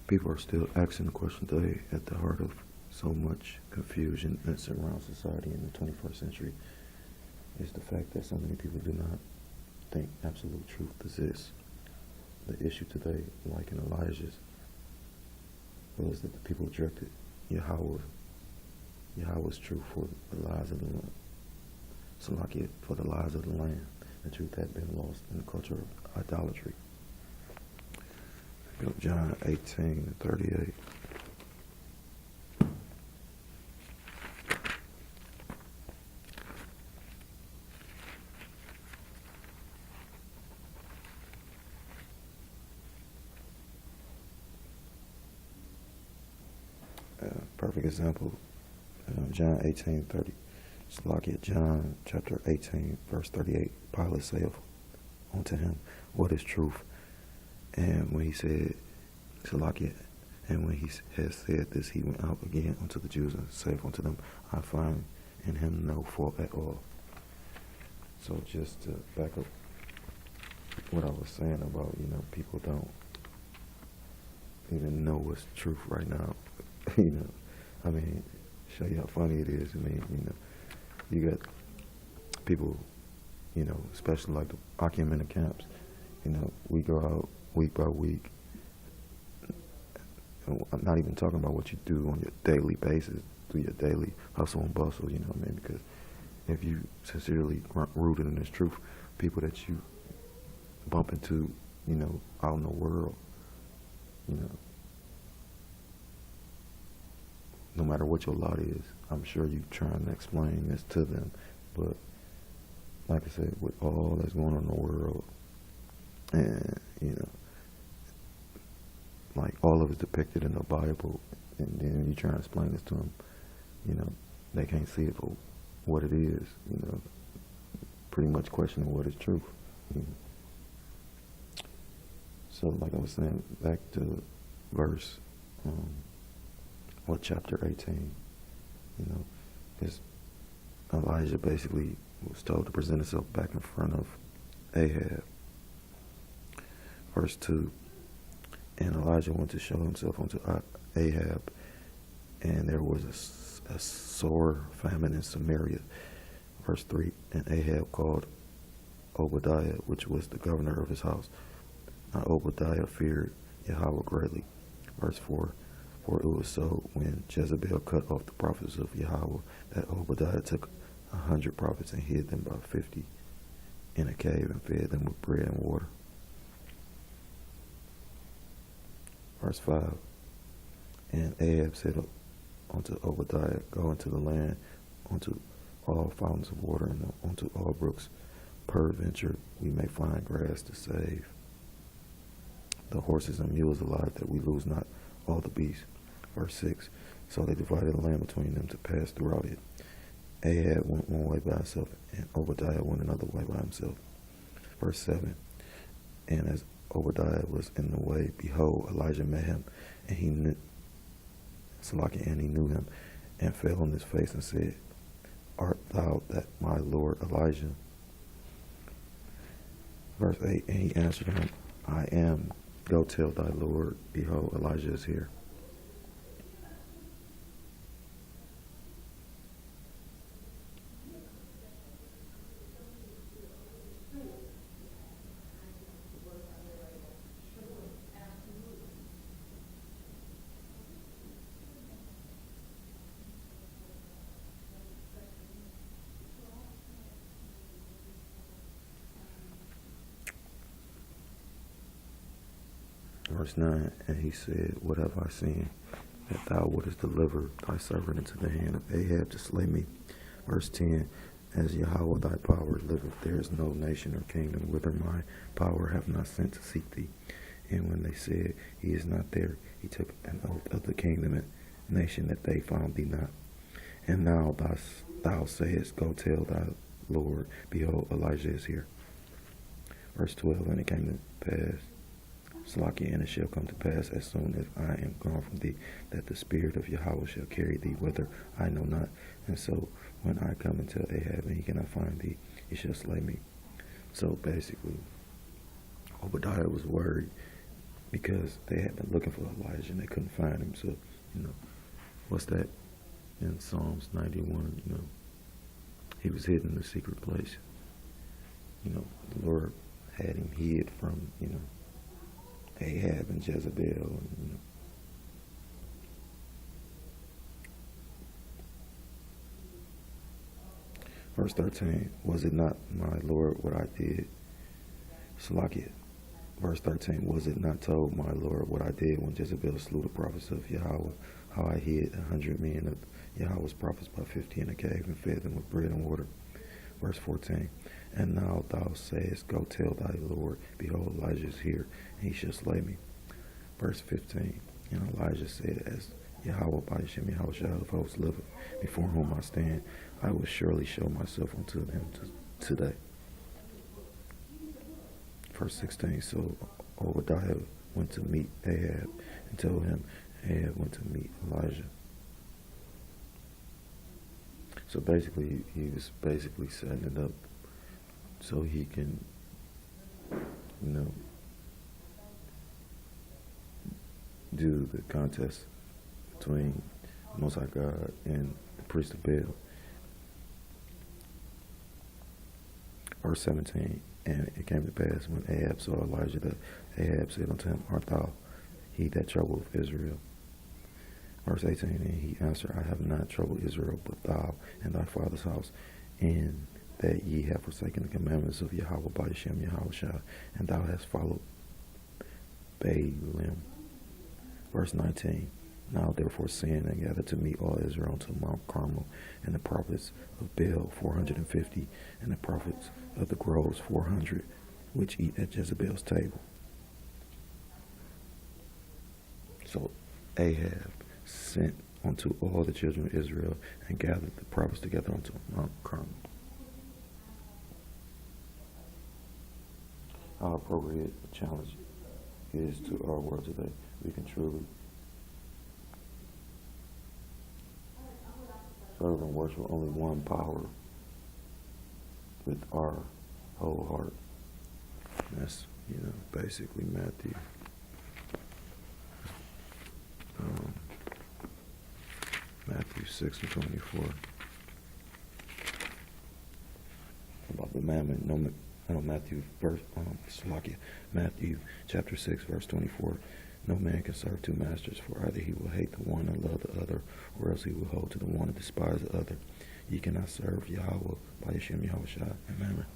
People are still asking the question today at the heart of so much confusion that surrounds society in the 21st century is the fact that so many people do not think absolute truth exists. The issue today, like in Elijah's, was that the people rejected Yahweh's truth for the lies of the land. Salakia for the lies of the land. The truth had been lost in the culture of idolatry. Go John 18:38. Perfect example, John 18:30. Salakia, John chapter 18, verse 38. Pilate saith unto him, what is truth? And when he said, Salakia, and when he had said this, he went out again unto the Jews and saith unto them, I find in him no fault at all. So just to back up what I was saying about, people don't even know what's truth right now. Show you how funny it is. You got people, especially like the Akim in the camps, we go out week by week. I'm not even talking about what you do on your daily basis, do your daily hustle and bustle, because if you sincerely rooted in this truth, people that you bump into, out in the world, no matter what your lot is, I'm sure you trying to explain this to them. But like I said, with all that's going on in the world, and like all of it's depicted in the Bible, and then you try to explain this to them, they can't see it for what it is. Pretty much questioning what is truth. So, like I was saying, back to verse. Chapter 18, because Elijah basically was told to present himself back in front of Ahab. Verse 2, and Elijah went to show himself unto Ahab, and there was a sore famine in Samaria. Verse 3, and Ahab called Obadiah, which was the governor of his house. Now Obadiah feared Yahweh greatly. Verse 4, for it was so when Jezebel cut off the prophets of Yahweh that Obadiah took 100 prophets and hid them by 50 in a cave and fed them with bread and water. Verse 5, and Ahab said unto Obadiah, go into the land, unto all fountains of water, and unto all brooks, peradventure we may find grass to save the horses and mules alive, that we lose not all the beasts. Verse 6, so they divided the land between them to pass throughout it. Ahab went one way by himself, and Obadiah went another way by himself. Verse 7, and as Obadiah was in the way, behold, Elijah met him, and he knew him, and fell on his face and said, art thou that my Lord Elijah? Verse 8, and he answered him, I am. Go tell thy Lord, behold, Elijah is here. Verse 9, and he said, what have I seen, that thou wouldest deliver thy servant into the hand of Ahab to slay me? Verse 10, as Yahweh thy power liveth, there is no nation or kingdom whither my power have not sent to seek thee. And when they said, he is not there, he took an oath of the kingdom and nation that they found thee not. And now thou sayest, go tell thy Lord, behold, Elijah is here. Verse 12, and it came to pass, Salakia, and it shall come to pass as soon as I am gone from thee, that the spirit of Yahweh shall carry thee whither I know not. And so when I come and tell Ahab, and he cannot find thee, he shall slay me. So basically, Obadiah was worried because they had been looking for Elijah and they couldn't find him. So, what's that in Psalms 91? He was hidden in the secret place. The Lord had him hid from, Ahab and Jezebel. And, Verse 13, was it not, my Lord, what I did? Salakia. Verse 13, was it not told, my Lord, what I did when Jezebel slew the prophets of Yahweh, how I hid 100 men of Yahweh's prophets by 50 in a cave and fed them with bread and water? Verse 14, and now thou sayest, go tell thy Lord, behold, Elijah is here, and he shall slay me. Verse 15, and Elijah said, as Yahweh by Hashem Yahweh of hosts liveth, before whom I stand, I will surely show myself unto him today. Verse 16, so Obadiah went to meet Ahab and told him Ahab went to meet Elijah. So basically, he was basically setting it up so he can, do the contest between the Most High God and the priest of Baal. Verse 17, and it came to pass when Ahab saw Elijah that Ahab said unto him, art thou he that troubleth Israel? Verse 18, and he answered, I have not troubled Israel, but thou and thy father's house, in that ye have forsaken the commandments of Yahweh by Hashem Yahweh, and thou hast followed Baalim. Verse 19, now therefore send and gather to meet all Israel unto Mount Carmel, and the prophets of Baal 450, and the prophets of the groves 400, which eat at Jezebel's table. So Ahab sent unto all the children of Israel and gathered the prophets together unto Mount Carmel. How appropriate the challenge is to our world today. We can truly serve and worship only one power with our whole heart. And that's, basically Matthew. Matthew 6 and 24. About the mammon. Matthew chapter 6 verse 24. No man can serve two masters, for either he will hate the one and love the other, or else he will hold to the one and despise the other. Ye cannot serve Yahweh by Hashem Yahweh and Mammon.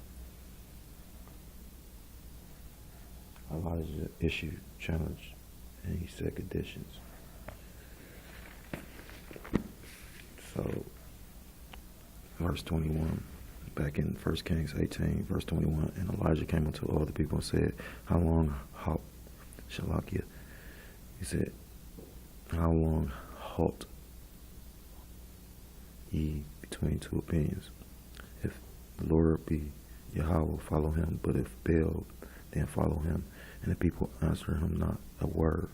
Elijah issued challenge, and he set conditions. So, verse 21, back in 1 Kings 18, verse 21, and Elijah came unto all the people and said, how long halt Shalakia? He said, how long halt ye between two opinions? If the Lord be Yahweh, follow him, but if Baal, then follow him. And the people answered him not a word.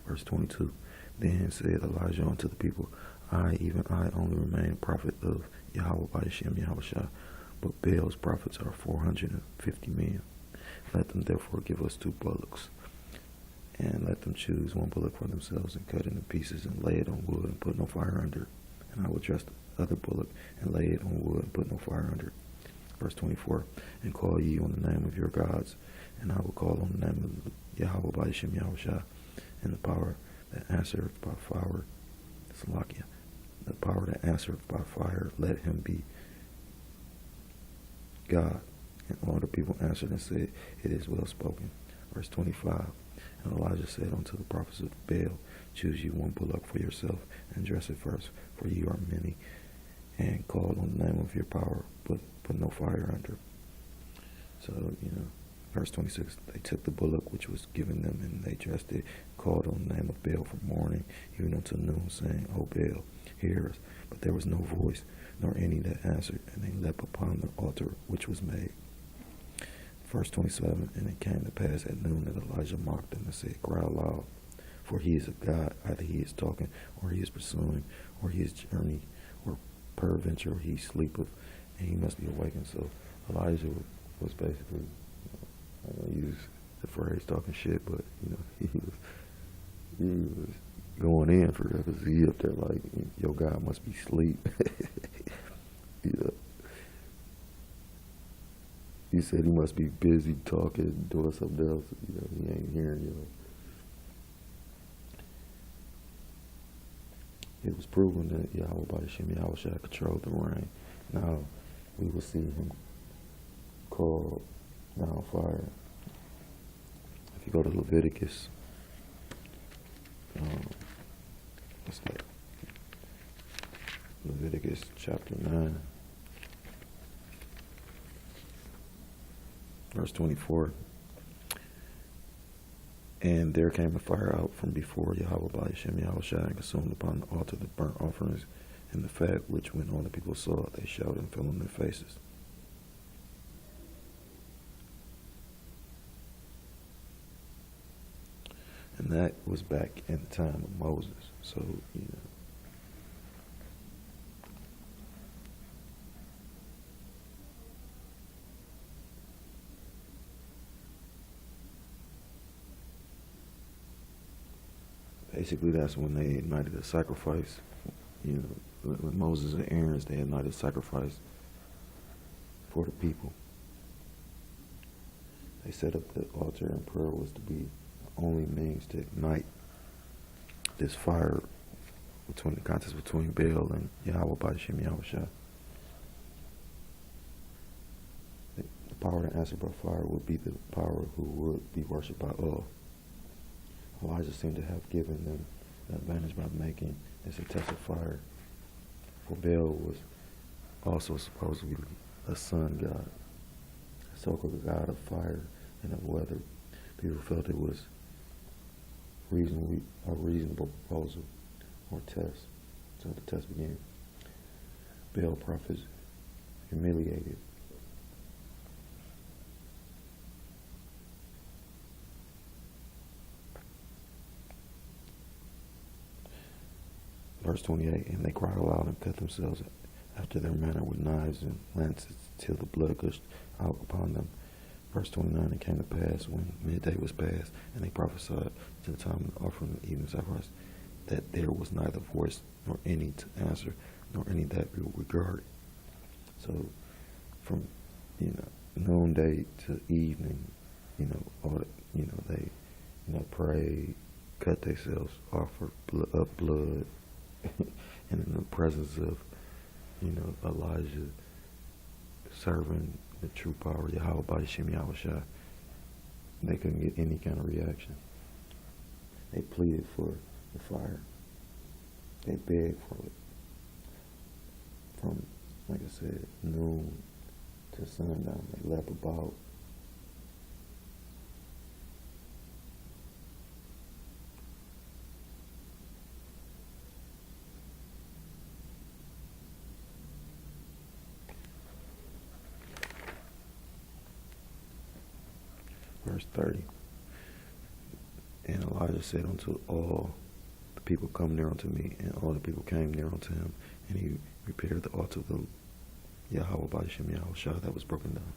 Verse 22, then said Elijah unto the people, I, even I, only remain a prophet of Yahweh by Hashem Yahweh, but Baal's prophets are 450 men. Let them therefore give us 2 bullocks, and let them choose 1 bullock for themselves, and cut it in pieces, and lay it on wood, and put no fire under it. And I will dress the other bullock, and lay it on wood, and put no fire under it. Verse 24, and call ye on the name of your gods, and I will call on the name of Yahweh by Hashem Yahweh, and the power that answereth by fire, Salakia, the power that answereth by fire, let him be God. And all the people answered and said, it is well spoken. Verse 25, and Elijah said unto the prophets of Baal, choose you 1 bullock for yourself, and dress it first, for ye are many, and call on the name of your power, but put no fire under. So, verse 26, they took the bullock which was given them, and they dressed it, called on the name of Baal from morning even until noon, saying, O Baal, hear us. But there was no voice, nor any that answered, and they leapt upon the altar which was made. Verse 27, and it came to pass at noon that Elijah mocked them and said, cry aloud, for he is a God. Either he is talking, or he is pursuing, or he is journeying, or peradventure he sleepeth, and he must be awakened. So Elijah was basically, I'm going to use the phrase talking shit, but he was going in for real, because he up there like, your God must be asleep. He said he must be busy talking, doing something else. He ain't hearing you. It was proven that Yahweh by Shem Yahweh shall control the rain. Now we will see him call down fire. If you go to Leviticus, what's that? Leviticus chapter 9, verse 24. And there came a fire out from before Yahweh by Shem Yahweh shall and consumed upon the altar the burnt offerings and the fat, which when all the people saw it, they shouted and fell on their faces. And that was back in the time of Moses. So, basically that's when they ignited the sacrifice. When Moses and Aaron, they ignited sacrifice for the people. They set up the altar, and prayer was to be the only means to ignite this fire between the contest between Baal and Yahweh by Shem Yahweh Shah. The power to answer by fire would be the power who would be worshipped by all. Elijah seemed to have given them the advantage by making this a test of fire. For Baal was also supposedly a sun god, a so-called god of fire and of weather. People felt it was a reasonable proposal or test. So the test began. Baal prophets humiliated. Verse 28, and they cried aloud and cut themselves after their manner with knives and lances till the blood gushed out upon them. Verse 29, it came to pass when midday was past, and they prophesied to the time of the offering of the evening sacrifice, that there was neither voice nor any to answer, nor any that will regard. So from noonday to evening, they prayed, cut themselves, offered up blood, and in the presence of Elijah serving the true power Yahweh by Shem Yahweh Shah, they couldn't get any kind of reaction. They pleaded for the fire. They begged for it. From, like I said, noon to sundown, they left about. Verse 30. And Elijah said unto all the people, come near unto me. And all the people came near unto him. And he repaired the altar of the Yahweh by Shem Yahweh Shah that was broken down.